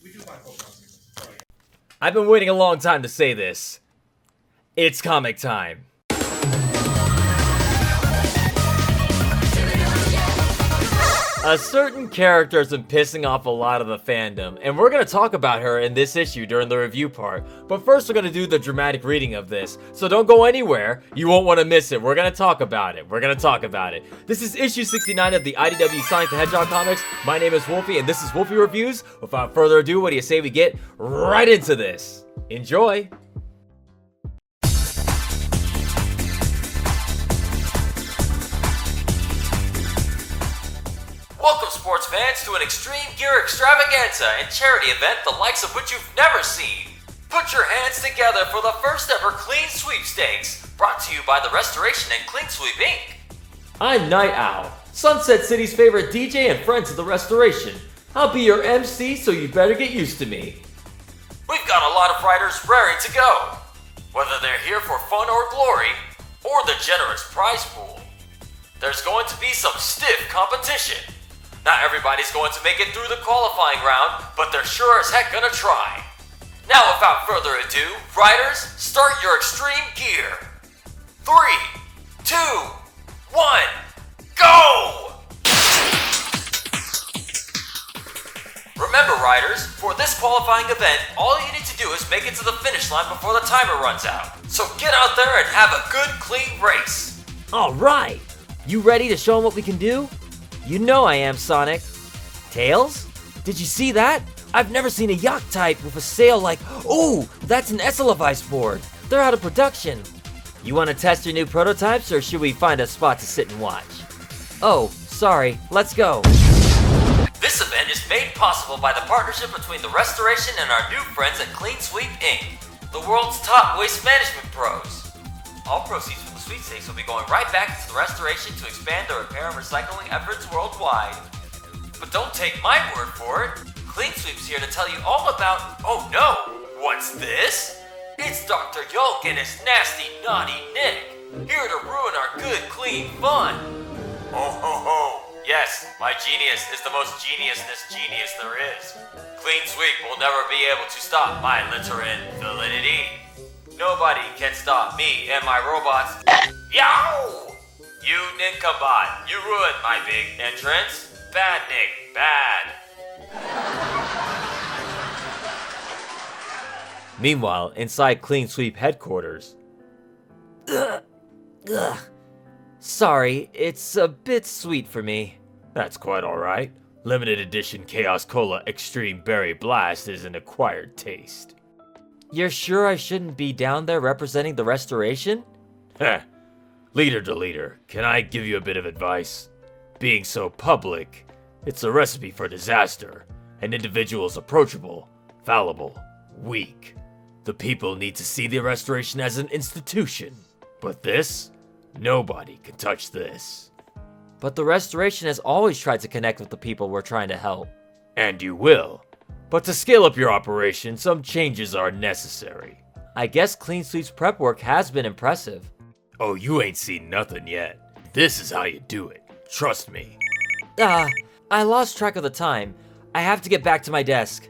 We do buy Pokemon. Sorry. I've been waiting a long time to say this. It's comic time. A certain character has been pissing off a lot of the fandom, and we're going to talk about her in this issue during the review part. But first we're going to do the dramatic reading of this, so don't go anywhere. You won't want to miss it. We're going to talk about it. This is issue 69 of the IDW Sonic the Hedgehog comics. My name is Wolfie, and this is Wolfie Reviews. Without further ado, what do you say we get right into this? Enjoy! Welcome, sports fans, to an extreme gear extravaganza and charity event the likes of which you've never seen. Put your hands together for the first ever Clean Sweepstakes, brought to you by the Restoration and Clean Sweep Inc. I'm Night Owl, Sunset City's favorite DJ and friends of the Restoration. I'll be your MC, so you better get used to me. We've got a lot of riders raring to go, whether they're here for fun or glory, or the generous prize pool. There's going to be some stiff competition. Not everybody's going to make it through the qualifying round, but they're sure as heck gonna try. Now, without further ado, riders, start your extreme gear. 3, 2, 1, go! Remember, riders, for this qualifying event, all you need to do is make it to the finish line before the timer runs out. So get out there and have a good, clean race. All right, you ready to show them what we can do? You know I am, Sonic. Tails? Did you see that? I've never seen a yacht type with a sail like... Oh, that's an Esselvice board. They're out of production. You want to test your new prototypes, or should we find a spot to sit and watch? Oh, sorry. Let's go. This event is made possible by the partnership between the Restoration and our new friends at Clean Sweep Inc., the world's top waste management pros. All proceeds from the sweepstakes will be going right back into the Restoration to expand the repair and recycling efforts worldwide. But don't take my word for it. Clean Sweep's here to tell you all about... Oh no! What's this? It's Dr. Yolk and his nasty, naughty Nick, here to ruin our good, clean fun. Ho ho ho! Yes, my genius is the most genius-ness genius there is. Clean Sweep will never be able to stop my literin validity. Nobody can stop me and my robots. Yow! You nincomebot, you ruined my big entrance. Bad, Nick, bad. Meanwhile, inside Clean Sweep headquarters. Ugh. Sorry, it's a bit sweet for me. That's quite alright. Limited edition Chaos Cola Extreme Berry Blast is an acquired taste. You're sure I shouldn't be down there representing the Restoration? Heh. Leader to leader, can I give you a bit of advice? Being so public, it's a recipe for disaster. An individual is approachable, fallible, weak. The people need to see the Restoration as an institution. But this? Nobody can touch this. But the Restoration has always tried to connect with the people we're trying to help. And you will. But to scale up your operation, some changes are necessary. I guess Clean Sweep's prep work has been impressive. Oh, you ain't seen nothing yet. This is how you do it. Trust me. I lost track of the time. I have to get back to my desk.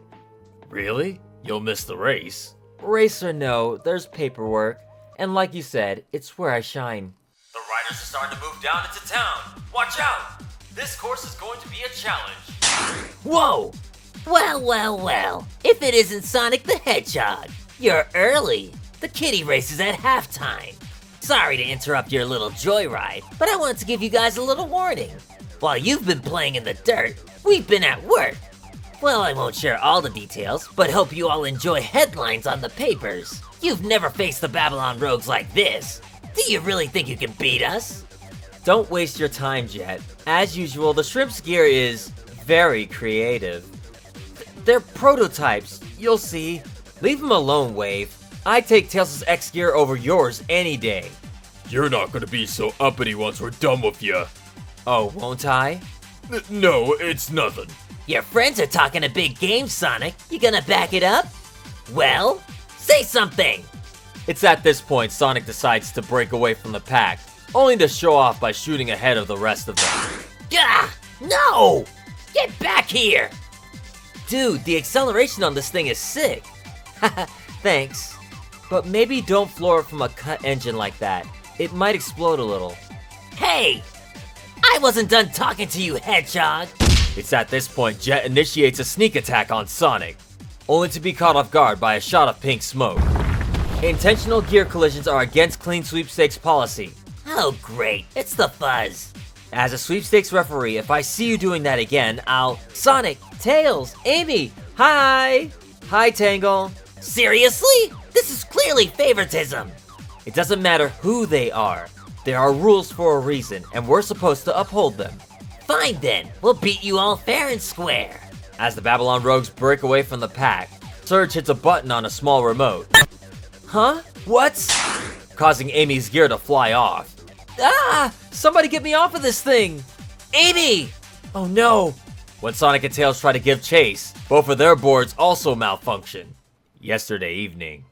Really? You'll miss the race. Race or no, there's paperwork. And like you said, it's where I shine. The riders are starting to move down into town. Watch out! This course is going to be a challenge. Whoa! Well, if it isn't Sonic the Hedgehog, you're early. The kitty race is at halftime. Sorry to interrupt your little joyride, but I want to give you guys a little warning. While you've been playing in the dirt, we've been at work. Well, I won't share all the details, but hope you all enjoy headlines on the papers. You've never faced the Babylon Rogues like this. Do you really think you can beat us? Don't waste your time, Jet. As usual, the Shrimp's gear is very creative. They're prototypes, you'll see. Leave them alone, Wave. I'd take Tails' X gear over yours any day. You're not gonna be so uppity once we're done with you. Oh, won't I? No, it's nothing. Your friends are talking a big game, Sonic. You gonna back it up? Well, say something! It's at this point Sonic decides to break away from the pack, only to show off by shooting ahead of the rest of them. Gah! No! Get back here! Dude, the acceleration on this thing is sick. Haha, thanks. But maybe don't floor it from a cut engine like that. It might explode a little. Hey! I wasn't done talking to you, Hedgehog! It's at this point Jet initiates a sneak attack on Sonic, only to be caught off guard by a shot of pink smoke. Intentional gear collisions are against clean sweepstakes policy. Oh great, it's the fuzz. As a sweepstakes referee, if I see you doing that again, I'll... Sonic, Tails, Amy, Hi! Hi, Tangle. seriously? This is clearly favoritism. It doesn't matter who they are. There are rules for a reason, and we're supposed to uphold them. Fine then, we'll beat you all fair and square. As the Babylon Rogues break away from the pack, Surge hits a button on a small remote. Huh? What? Causing Amy's gear to fly off. Ah! Somebody get me off of this thing! Amy! Oh no! When Sonic and Tails try to give chase, both of their boards also malfunction. Yesterday evening.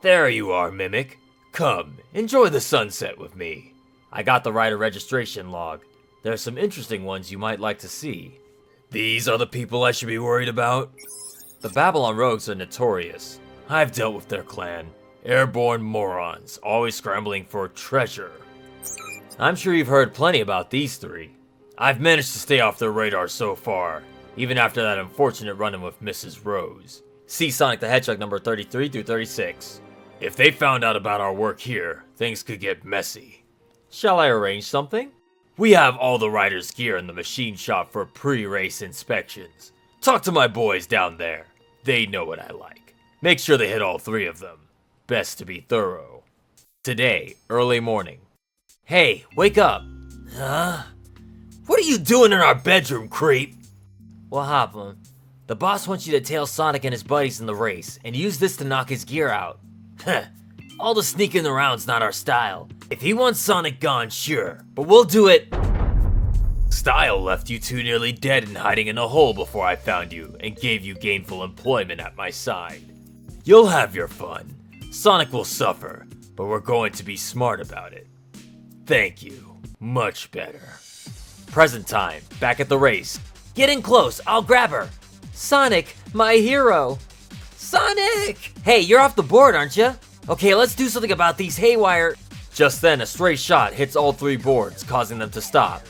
There you are, Mimic. Come, enjoy the sunset with me. I got the rider registration log. There's some interesting ones you might like to see. These are the people I should be worried about? The Babylon Rogues are notorious. I've dealt with their clan. Airborne morons, always scrambling for treasure. I'm sure you've heard plenty about these three. I've managed to stay off their radar so far, even after that unfortunate run-in with Mrs. Rose. See Sonic the Hedgehog number 33 through 36. If they found out about our work here, things could get messy. Shall I arrange something? We have all the riders' gear in the machine shop for pre-race inspections. Talk to my boys down there. They know what I like. Make sure they hit all three of them. Best to be thorough. Today, early morning. Hey, wake up! Huh? What are you doing in our bedroom, creep? What happened? The boss wants you to tail Sonic and his buddies in the race, and use this to knock his gear out. Heh, all the sneaking around's not our style. If he wants Sonic gone, sure, but we'll do it. Style left you two nearly dead and hiding in a hole before I found you, and gave you gainful employment at my side. You'll have your fun. Sonic will suffer, but we're going to be smart about it. Thank you. Much better. Present time, back at the race. Get in close, I'll grab her. Sonic, my hero. Sonic! Hey, you're off the board, aren't you? Okay, let's do something about these haywire... Just then, a stray shot hits all three boards, causing them to stop.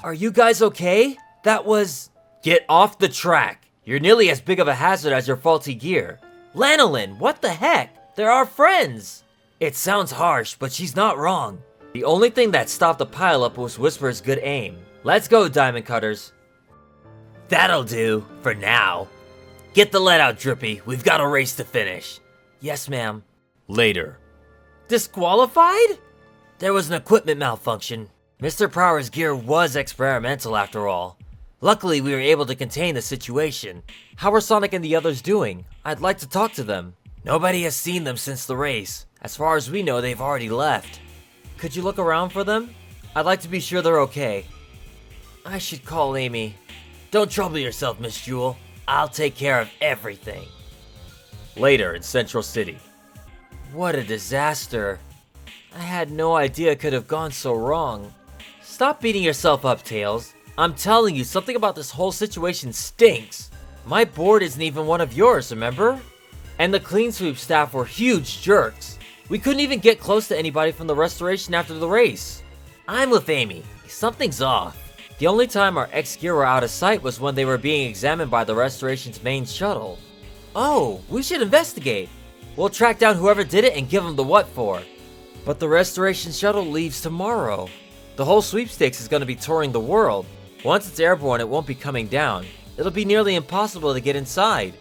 Are you guys okay? That was... Get off the track. You're nearly as big of a hazard as your faulty gear. Lanolin, what the heck? They're our friends. It sounds harsh, but she's not wrong. The only thing that stopped the pileup was Whisper's good aim. Let's go, Diamond Cutters. That'll do, for now. Get the lead out, Drippy. We've got a race to finish. Yes, ma'am. Later. Disqualified? There was an equipment malfunction. Mr. Prower's gear was experimental after all. Luckily, we were able to contain the situation. How are Sonic and the others doing? I'd like to talk to them. Nobody has seen them since the race. As far as we know, they've already left. Could you look around for them? I'd like to be sure they're okay. I should call Amy. Don't trouble yourself, Miss Jewel. I'll take care of everything. Later in Central City. What a disaster. I had no idea it could have gone so wrong. Stop beating yourself up, Tails. I'm telling you, something about this whole situation stinks. My board isn't even one of yours, remember? And the clean sweep staff were huge jerks. We couldn't even get close to anybody from the restoration after the race. I'm with Amy. Something's off. The only time our ex-gear were out of sight was when they were being examined by the restoration's main shuttle. Oh, we should investigate. We'll track down whoever did it and give them the what for. But the restoration shuttle leaves tomorrow. The whole sweepstakes is going to be touring the world. Once it's airborne, it won't be coming down. It'll be nearly impossible to get inside.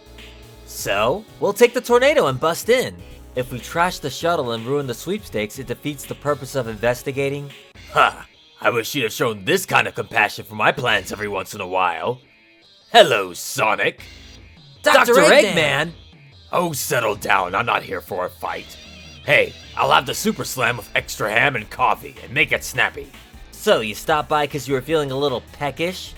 So, we'll take the tornado and bust in. If we trash the shuttle and ruin the sweepstakes, it defeats the purpose of investigating. Ha! I wish you'd have shown this kind of compassion for my plans every once in a while. Hello, Sonic. Dr. Eggman! Oh, settle down. I'm not here for a fight. Hey, I'll have the Super Slam with extra ham and coffee, and make it snappy. So, you stopped by because you were feeling a little peckish?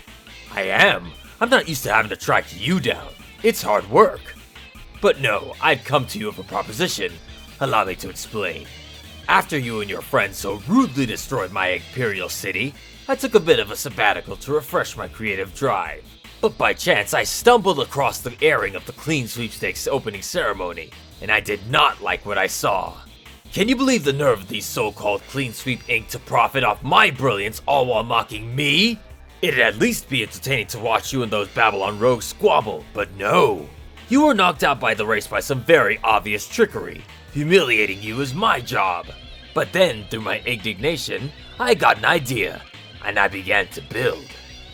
I am. I'm not used to having to track you down. It's hard work. But no, I'd come to you with a proposition. Allow me to explain. After you and your friends so rudely destroyed my Imperial City, I took a bit of a sabbatical to refresh my creative drive. But by chance, I stumbled across the airing of the Clean Sweepstakes opening ceremony, and I did not like what I saw. Can you believe the nerve of these so-called Clean Sweep Inc. to profit off my brilliance all while mocking me? It'd at least be entertaining to watch you and those Babylon rogues squabble, but no. You were knocked out by the race by some very obvious trickery. Humiliating you is my job. But then, through my indignation, I got an idea, and I began to build.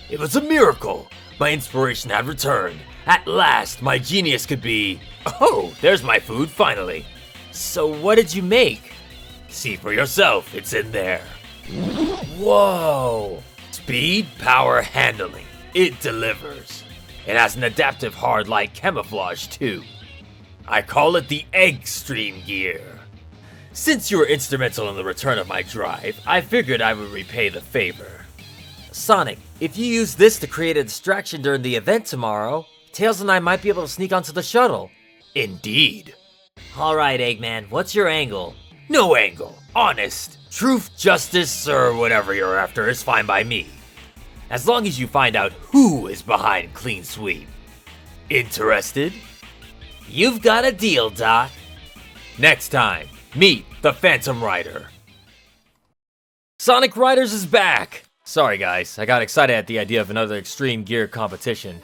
It was a miracle. My inspiration had returned. At last, my genius could be... Oh, there's my food, finally. So what did you make? See for yourself, it's in there. Whoa! Speed, power, handling. It delivers. It has an adaptive hard-light camouflage, too. I call it the Egg Stream Gear. Since you were instrumental in the return of my drive, I figured I would repay the favor. Sonic, if you use this to create a distraction during the event tomorrow, Tails and I might be able to sneak onto the shuttle. Indeed. Alright, Eggman, what's your angle? No angle. Honest. Truth, justice, or whatever you're after is fine by me. As long as you find out who is behind Clean Sweep. Interested? You've got a deal, Doc. Next time, meet the Phantom Rider. Sonic Riders is back! Sorry guys, I got excited at the idea of another Extreme Gear competition.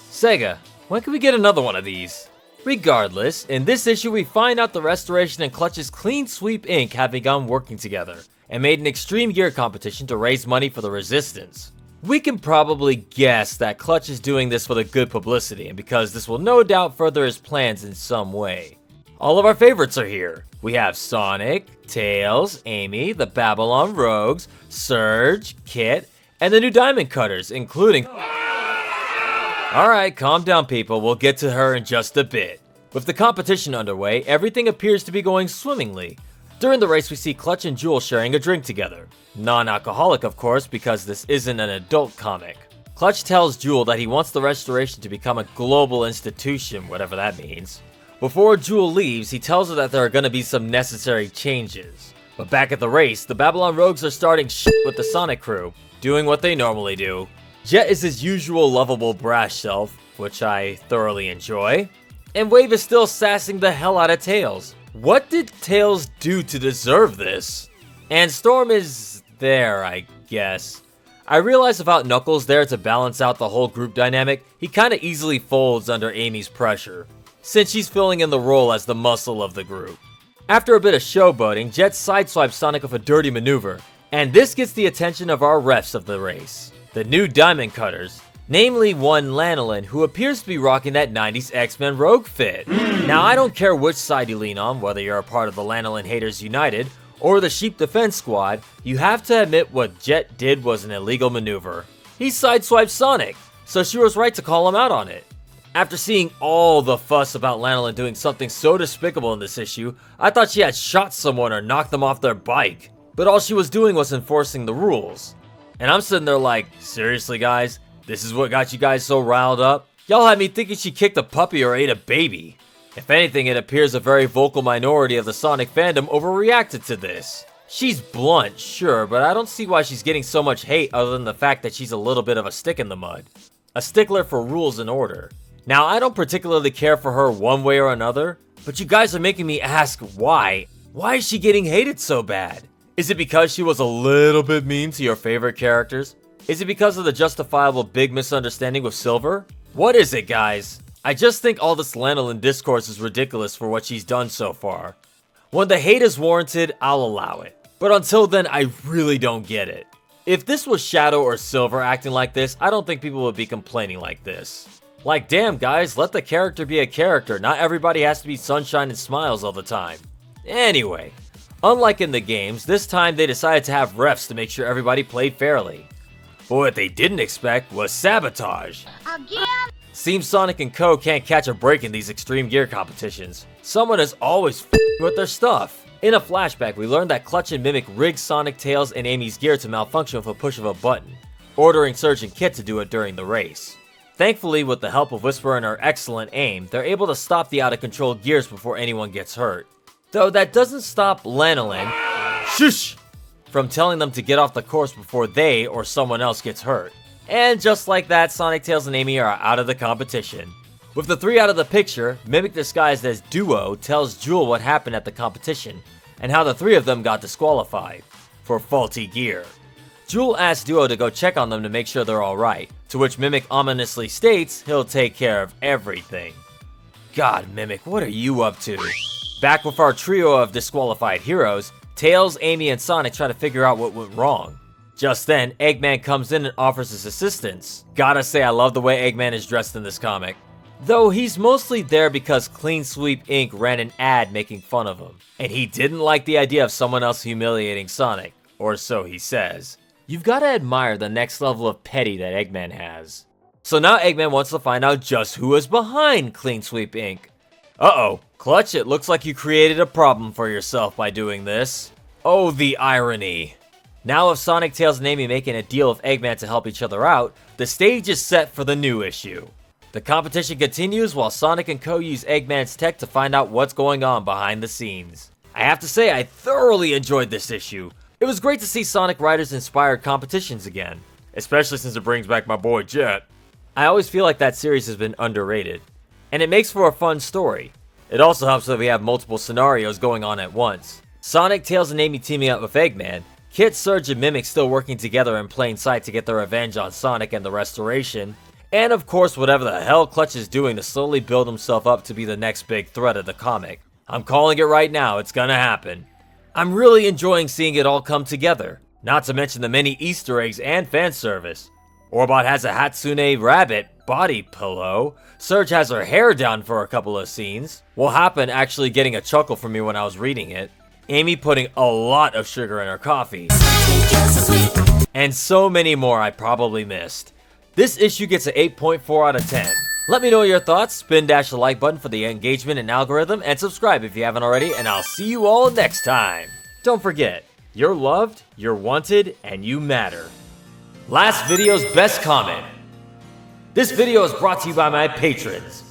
Sega, when can we get another one of these? Regardless, in this issue we find out the Restoration and Clutch's Clean Sweep Inc. have begun working together, and made an Extreme Gear competition to raise money for the Resistance. We can probably guess that Clutch is doing this for the good publicity, and because this will no doubt further his plans in some way. All of our favorites are here. We have Sonic, Tails, Amy, the Babylon Rogues, Surge, Kit, and the new Diamond Cutters, including... Alright, calm down people, we'll get to her in just a bit. With the competition underway, everything appears to be going swimmingly. During the race we see Clutch and Jewel sharing a drink together. Non-alcoholic of course, because this isn't an adult comic. Clutch tells Jewel that he wants the Restoration to become a global institution, whatever that means. Before Jewel leaves, he tells her that there are going to be some necessary changes. But back at the race, the Babylon Rogues are starting shit with the Sonic crew, doing what they normally do. Jet is his usual lovable brash self, which I thoroughly enjoy. And Wave is still sassing the hell out of Tails. What did Tails do to deserve this? And Storm is there, I guess. I realize without Knuckles there to balance out the whole group dynamic, he kinda easily folds under Amy's pressure, since she's filling in the role as the muscle of the group. After a bit of showboating, Jet sideswipes Sonic with a dirty maneuver, and this gets the attention of our refs of the race. The new Diamond Cutters, namely one Lanolin, who appears to be rocking that 90s X-Men Rogue fit. Now I don't care which side you lean on, whether you're a part of the Lanolin Haters United, or the Sheep Defense Squad, you have to admit what Jet did was an illegal maneuver. He sideswiped Sonic, so she was right to call him out on it. After seeing all the fuss about Lanolin doing something so despicable in this issue, I thought she had shot someone or knocked them off their bike. But all she was doing was enforcing the rules. And I'm sitting there like, seriously guys? This is what got you guys so riled up? Y'all had me thinking she kicked a puppy or ate a baby. If anything, it appears a very vocal minority of the Sonic fandom overreacted to this. She's blunt, sure, but I don't see why she's getting so much hate other than the fact that she's a little bit of a stick in the mud. A stickler for rules and order. Now, I don't particularly care for her one way or another, but you guys are making me ask why. Why is she getting hated so bad? Is it because she was a little bit mean to your favorite characters? Is it because of the justifiable big misunderstanding with Silver? What is it, guys? I just think all this Lanolin discourse is ridiculous for what she's done so far. When the hate is warranted, I'll allow it. But until then, I really don't get it. If this was Shadow or Silver acting like this, I don't think people would be complaining like this. Like, damn guys, let the character be a character, not everybody has to be sunshine and smiles all the time. Anyway, unlike in the games, this time they decided to have refs to make sure everybody played fairly. But what they didn't expect was sabotage. Again? Seems Sonic and Co can't catch a break in these Extreme Gear competitions. Someone is always f***ing with their stuff. In a flashback, we learned that Clutch and Mimic rigged Sonic, Tails, and Amy's gear to malfunction with a push of a button, ordering Surge and Kit to do it during the race. Thankfully, with the help of Whisper and her excellent aim, they're able to stop the out-of-control gears before anyone gets hurt. Though that doesn't stop Lanolin, shush, from telling them to get off the course before they or someone else gets hurt. And just like that, Sonic, Tails, and Amy are out of the competition. With the three out of the picture, Mimic disguised as Duo tells Jewel what happened at the competition and how the three of them got disqualified for faulty gear. Jewel asks Duo to go check on them to make sure they're alright, to which Mimic ominously states he'll take care of everything. God, Mimic, what are you up to? Back with our trio of disqualified heroes, Tails, Amy, and Sonic try to figure out what went wrong. Just then, Eggman comes in and offers his assistance. Gotta say, I love the way Eggman is dressed in this comic. Though he's mostly there because Clean Sweep Inc. ran an ad making fun of him. And he didn't like the idea of someone else humiliating Sonic, or so he says. You've gotta admire the next level of petty that Eggman has. So now Eggman wants to find out just who is behind Clean Sweep Inc. Uh-oh, Clutch, it looks like you created a problem for yourself by doing this. Oh, the irony. Now with Sonic, Tails, and Amy making a deal with Eggman to help each other out, the stage is set for the new issue. The competition continues while Sonic and Co use Eggman's tech to find out what's going on behind the scenes. I have to say, I thoroughly enjoyed this issue. It was great to see Sonic Riders inspired competitions again, especially since it brings back my boy Jet. I always feel like that series has been underrated, and it makes for a fun story. It also helps that we have multiple scenarios going on at once. Sonic, Tails, and Amy teaming up with Eggman, Kit, Surge, and Mimic still working together in plain sight to get their revenge on Sonic and the Restoration, and of course whatever the hell Clutch is doing to slowly build himself up to be the next big threat of the comic. I'm calling it right now, it's gonna happen. I'm really enjoying seeing it all come together, not to mention the many Easter eggs and fan service. Orbot has a Hatsune rabbit body pillow, Surge has her hair down for a couple of scenes, Will Happen actually getting a chuckle from me when I was reading it, Amy putting a lot of sugar in her coffee, and so many more I probably missed. This issue gets an 8.4 out of 10. Let me know your thoughts, dash the like button for the engagement and algorithm, and subscribe if you haven't already, and I'll see you all next time. Don't forget, you're loved, you're wanted, and you matter. Last video's best comment. This video is brought to you by my patrons.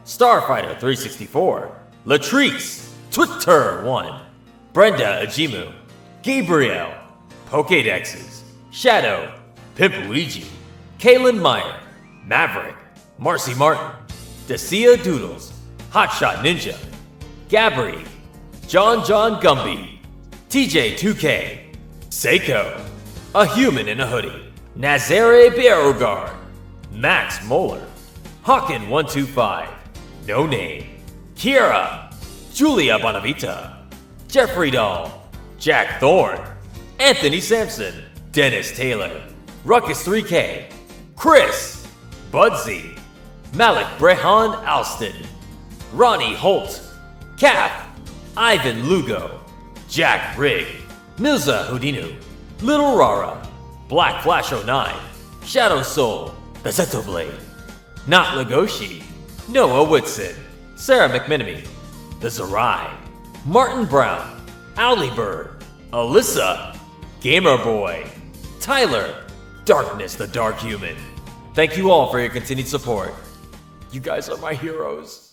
Starfighter364, Latrice, Twitter1, Brenda Ajimu, Gabriel, Pokédexes, Shadow, Pimp Luigi, Kaylin Meyer, Maverick, Marcy Martin, Dacia Doodles, Hotshot Ninja, Gabri, John Gumby, TJ2K, Seiko, A Human in a Hoodie, Nazare Beauregard, Max Moeller, Hawkin125, No Name, Kiera, Julia Bonavita, Jeffrey Dahl, Jack Thorne, Anthony Sampson, Dennis Taylor, Ruckus3K, Chris, Budsy, Malik Brehan Alston, Ronnie Holt, Kath, Ivan Lugo, Jack Rigg, Milza Houdinu, Little Rara, Black Flash 09, Shadow Soul, The Zeto Blade, Not Legoshi, Noah Whitson, Sarah McMenemy, The Zerai, Martin Brown, Owly Bird, Alyssa, Gamer Boy, Tyler, Darkness the Dark Human. Thank you all for your continued support. You guys are my heroes.